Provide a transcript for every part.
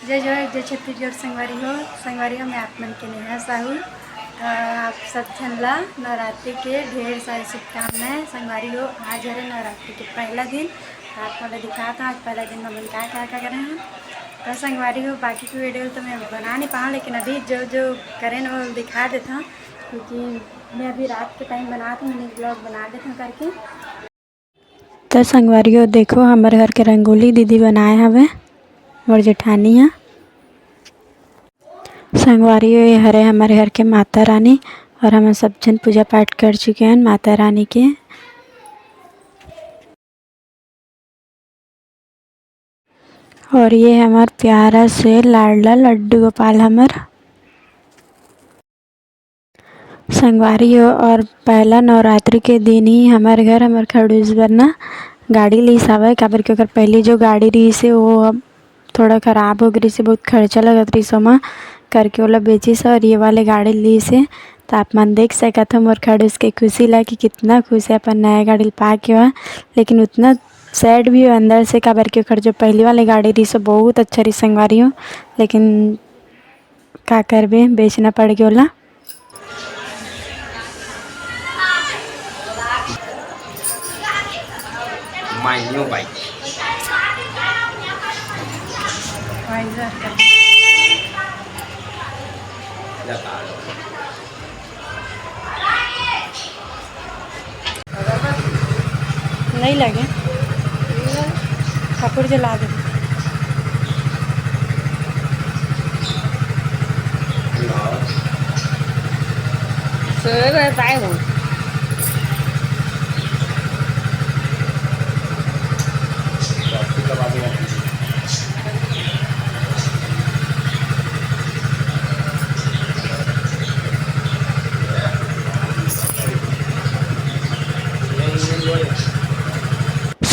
जय जय जय छत्तीसगढ़ संगवारी हो मैं आप मन के नेहा साहू। आप सब झनला नवरात्रि के ढेर सारी शुभकामनाएं। संगवारी हो आज है नवरात्रि के पहला दिन। आप मैं दिखा था आज पहला दिन में क्या क्या कर रहे हैं। तो संगवारी हो बाकी की वीडियो तो मैं बना नहीं पाऊँ, लेकिन अभी जो जो करें ना वो दिखा देता हूँ, क्योंकि मैं अभी रात के टाइम बनाती हूँ, ब्लॉग बना देता हूँ करके। तो संगवारी हो देखो हमारे घर के रंगोली दीदी बनाए हवे और जेठानी है। संगवारी ये हरे हमारे घर के माता रानी, और हम सब जन पूजा पाठ कर चुके हैं माता रानी के। और ये हमार प्यारा से लाडला लड्डू गोपाल हमार संगवारी हो। और पहला नवरात्रि के दिन ही हमारे घर हमार खड़ूस बरना गाड़ी लीस आवे, काबर के पहली जो गाड़ी रही से वो अब थोड़ा ख़राब हो गई से, बहुत खर्चा लगत रही सोमा करके ओला बेची से, और ये वाले गाड़ी ली से। तो आप मन देख सकत हो मोर खड़ूस के खुशी ला कि कितना खुश है अपन नया गाड़ी पा के हुआ, लेकिन उतना सैड भी हो अंदर से, काबर के जो पहली वाली गाड़ी रही सो बहुत अच्छा रही संगवारी हो, लेकिन का करबे बेचना पड़ गया ओला। My new bike. नहीं लगे कपूर जला दे।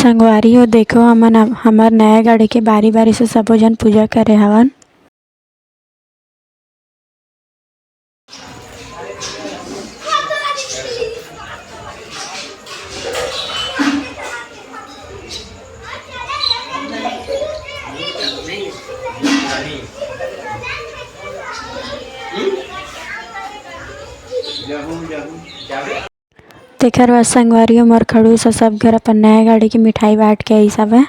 संगवारी हो देखो हमन हमार नया गाड़ी के बारी बारी से सबो जन पूजा करे हवन। तेखर बाद संगवारी हो मोर खड़ूस सब घर अपन नया गाड़ी की मिठाई बांट के आई सब है।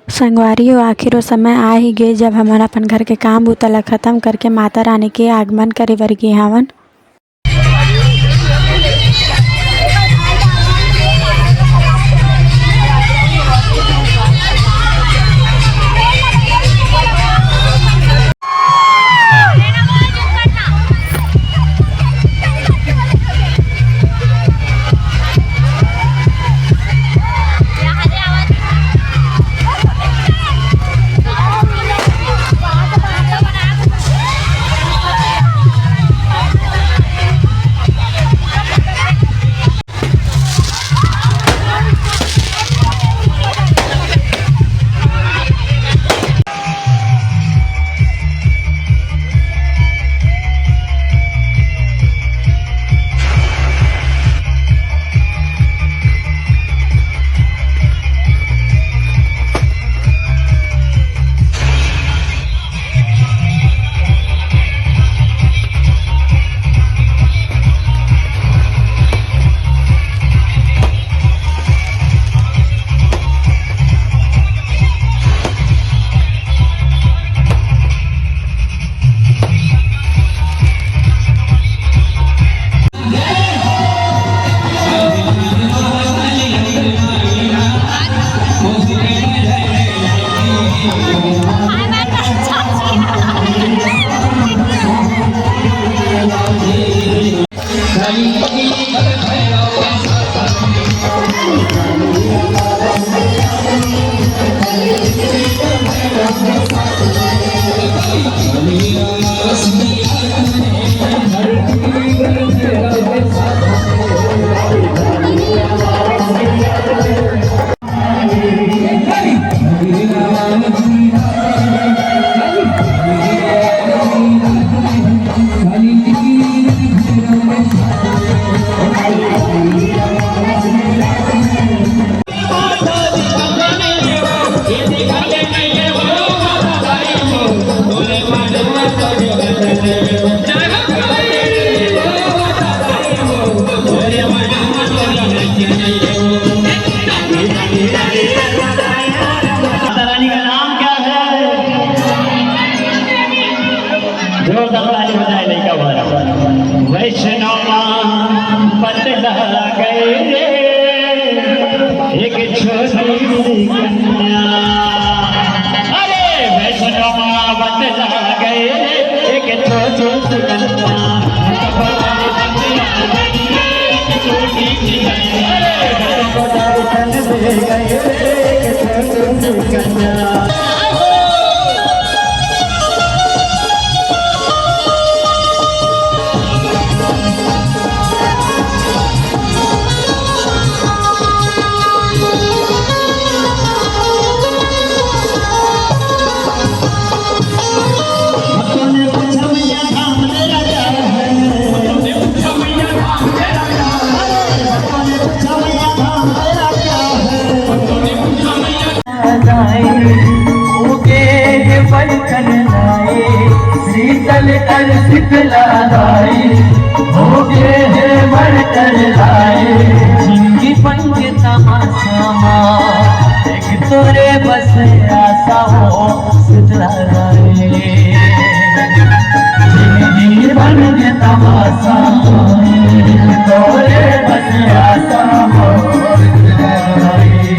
संगवारी हो आखिर वो समय आ ही गए जब हमारा अपन घर के काम उतला ख़त्म करके माता रानी के आगमन करे बर गए हवन। शीतल कर शीतला गाई हो गे है बढ़कर लाई जिंदगी बन के तमाशा एक तोरे बस आशा हो शीतला गाई जिंदगी बन के तमाशा तोरे बस आशा हो शीतला गाई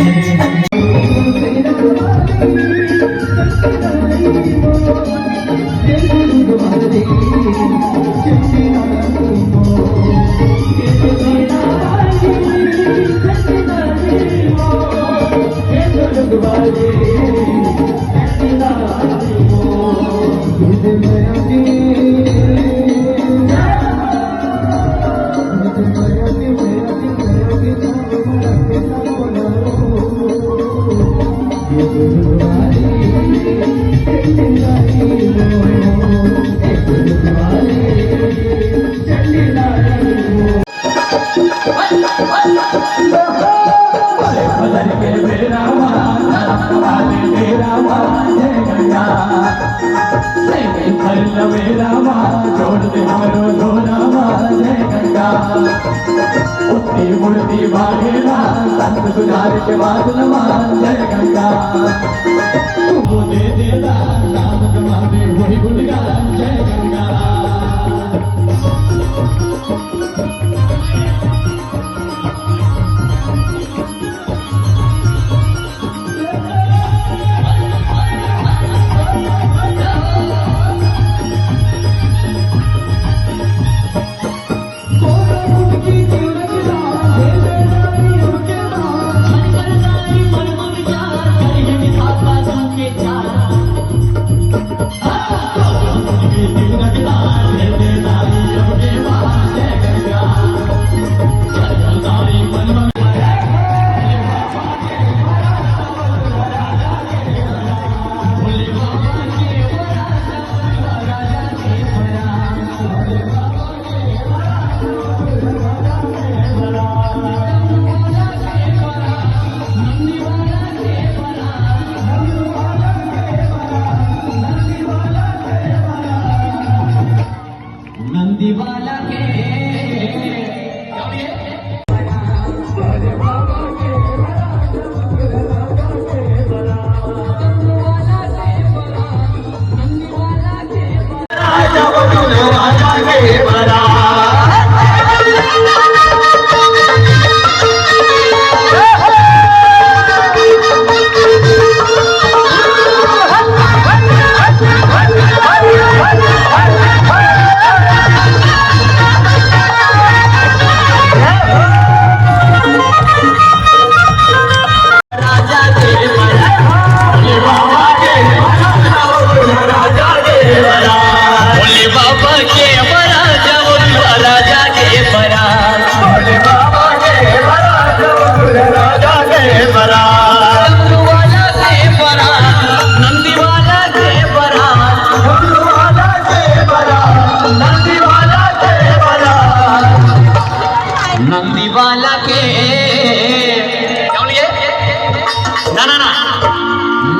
मूर्ति भागेला संत सुधार के बाद जय गंगा दे देला नाम जमावे वही गुणगान जय गंगा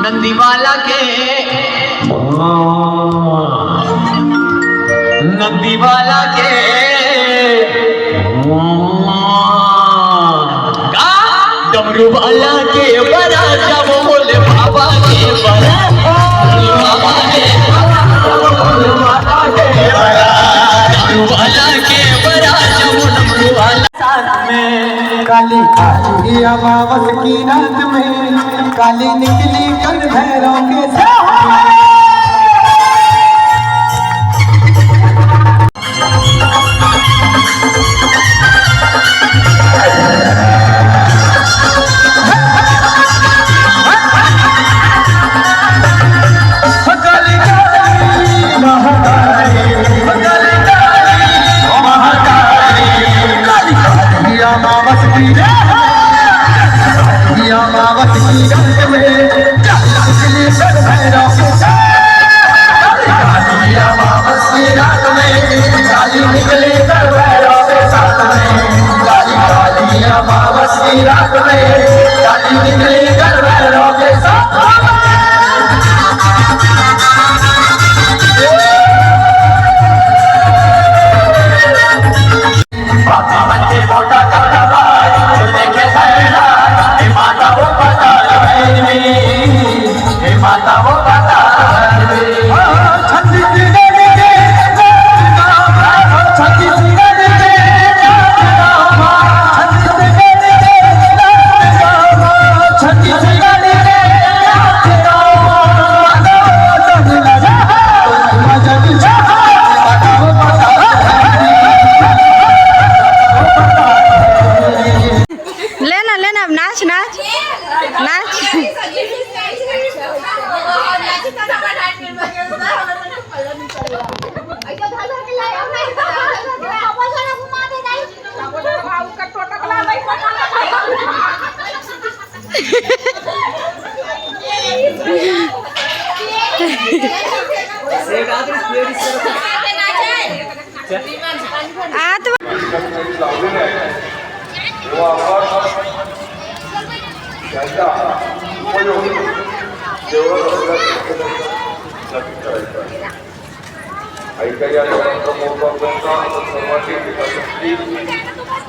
नंदीवाला के नंदीवाला के डमरू वाला के बड़ा जब बोले बाबा के बड़ा बाबा के डमरू वाला के बड़ा जब डमरू वाला साथ में काली काली अमावस की रात में काली निकली कल भैरव के साथ रात में काली निकली कर भैरों के साथ मोटा काला भाई देखे भैरा हे माता वो पता हे माता वो पता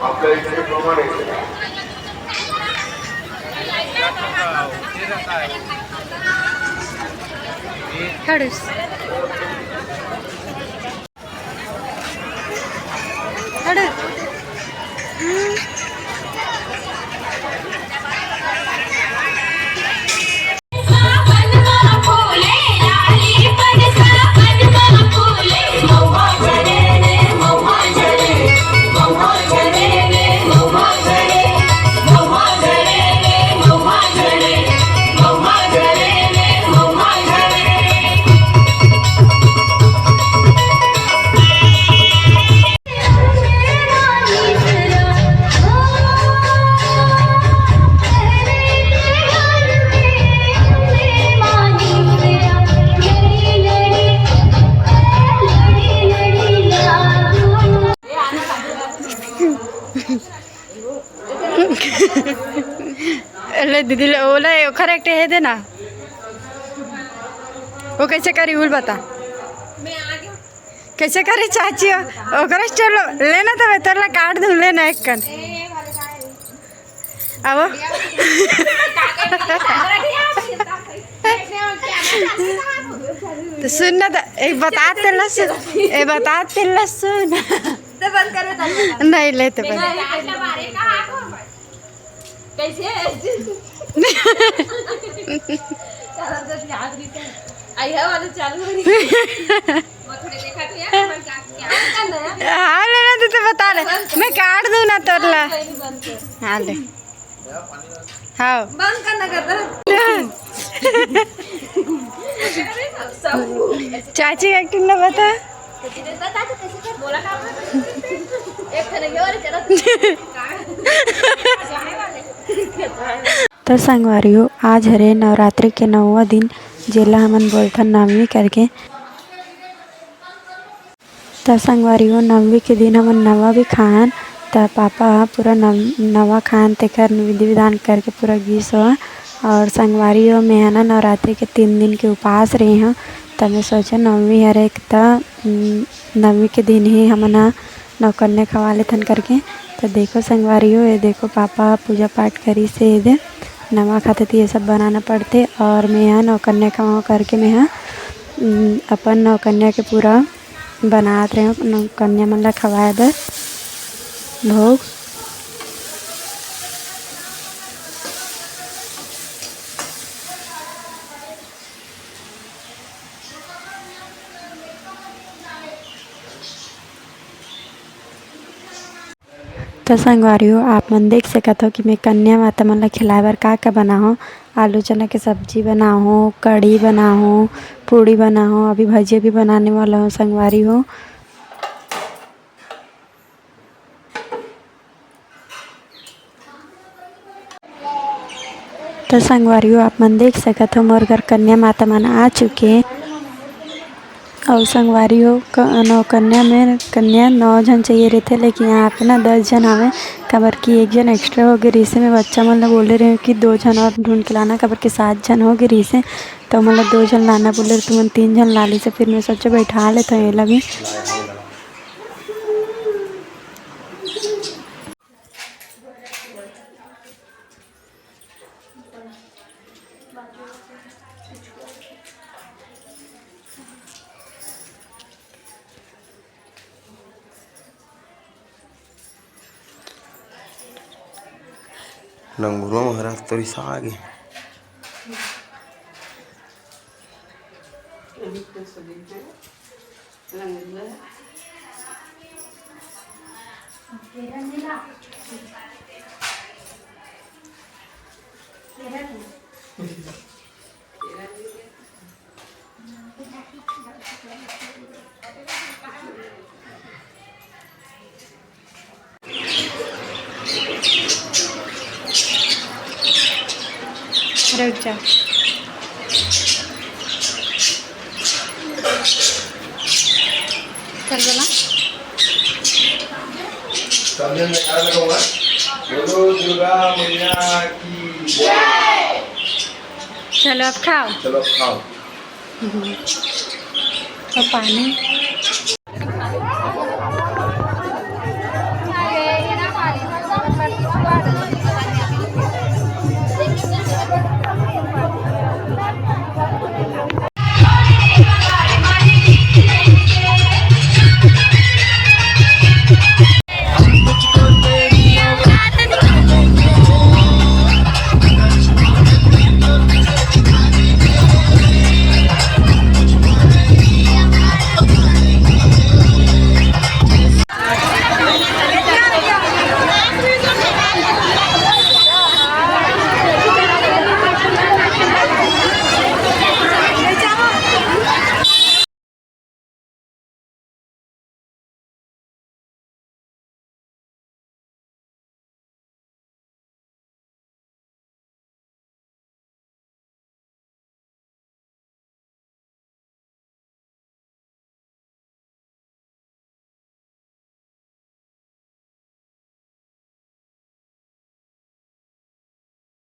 आपल्या इच्छेप्रमाणे खडूस दीदी ओला करेक्ट है देना वो कैसे करी बोल बता कैसे करी चाची ओकरा चलो लेना तो तोरला काट दूँ लेना एक कन अब तो सुनना तो एक बताते सुन नहीं लेते हाँ लेना तो बता ले मैं काट दूँ ना तोरला हाँ ले हाँ बंद करना चाची का एक्टिंग ना बता तो संगवारियों आज हरे नवरात्रि के 9वां दिन जेला हमन बोलथन नवमी करके। तो संगवारियों नवमी के दिन हमन नवा भी खान तो पापा पूरा नवा खान तेकर विधि विधान करके पूरा गीस हुआ। और संगवारियों में है ना नवरात्रि के 3 दिन के उपास रही हूँ। तब मैं सोचा नवमी हरे तो नवमी के दिन ही हम ना नौकन्या खवा लेथन करके। तो देखो संगवारियों ये देखो पापा पूजा पाठ करी से दे नवा खाते तो ये सब बनाना पड़ते। और मैं यहाँ नौकन्या खवा करके मैं यहाँ अपन नौकन्या के पूरा बनात रहे हूँ नौकन्या मन ला खवाए बर भोग। तो संगवारियों आप मन देख सकत हो कि मैं कन्या माता मन ला खिलाए बर का बनाऊँ। आलू चना की सब्जी बनाऊँ, कढ़ी बनाऊँ, पूड़ी बनाऊँ, अभी भजिया भी बनाने वाला हूँ संगवारियों। तो संगवारियों आप मन देख सकत हो मोर घर कन्या माता मन आ चुके। और संगवारी हो कन्या 9 जन चाहिए रहे थे, लेकिन यहाँ पे ना 10 जन आवे। कबर की 1 जन एक्स्ट्रा हो गए रीसे में बच्चा मतलब बोले रहे कि 2 जन और ढूंढ के लाना। कबर के 7 जन हो गए रीसे, तो मतलब 2 जन लाना बोले तो मैं 3 जन ला ली से। फिर मैं सोचे बैठा लेते हैं ये लगी। नंगुरो महाराज तो रिसा आगे रुक जा। चल बोला बोलो दुर्गा मैया की जय। चलो अब खाओ। चलो खाओ। और पानी